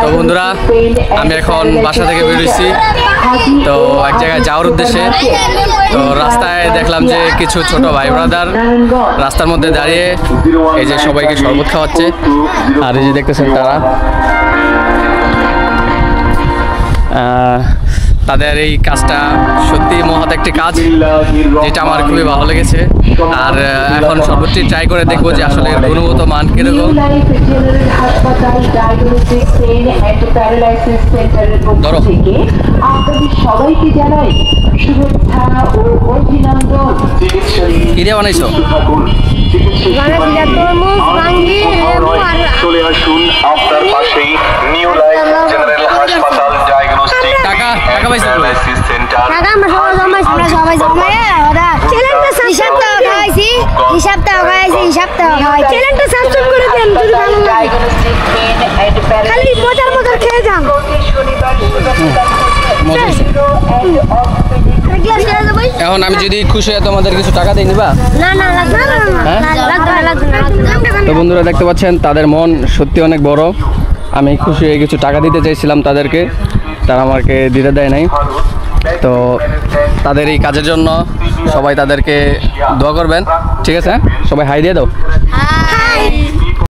তো বন্ধুরা, আমি এখন বাসা থেকে বেরিয়েছি, তো এক জায়গায় যাওয়ার উদ্দেশ্যে। তো রাস্তায় দেখলাম যে কিছু ছোট ভাই ব্রাদার রাস্তার মধ্যে দাঁড়িয়ে এই যে সবাইকে শরবত খাওয়াচ্ছে। আর এই যে দেখতেছেন তারা, তাদের এই কাজটা সত্যি মহৎ একটি কাজ, যেটা আমার খুবই ভালো লেগেছে। আর এখন সর্বোচ্চ ট্রাই করে দেখবো যে আসলে গুণগত মান কিরকম। ধরো কি দিয়ে বানাইছো? চলে আসুন আপনার পাশেই নিউ লাইফ জেনারেল হাসপাতাল ডায়াগনস্টিক টাকা পাইছো? Dialysis centre. টাকা আমরা সবাই জমাই হিসাবটা খাওয়াই চ্যানেলটা সাবস্ক্রাইব করে দেন যদি ভালো লাগে। খালি মজার খেয়ে যান। এখন আমি যদি খুশি হয়ে তোমাদের কিছু টাকা দিয়ে নিবা? তো বন্ধুরা দেখতে পাচ্ছেন তাদের মন সত্যি অনেক বড়। আমি খুশি হয়ে কিছু টাকা দিতে চাইছিলাম তাদেরকে, তারা আমাকে দিতে দেয় নাই। তো তাদের এই কাজের জন্য সবাই তাদেরকে দোয়া করবেন, ঠিক আছে? সবাই হাই দিয়ে দাও।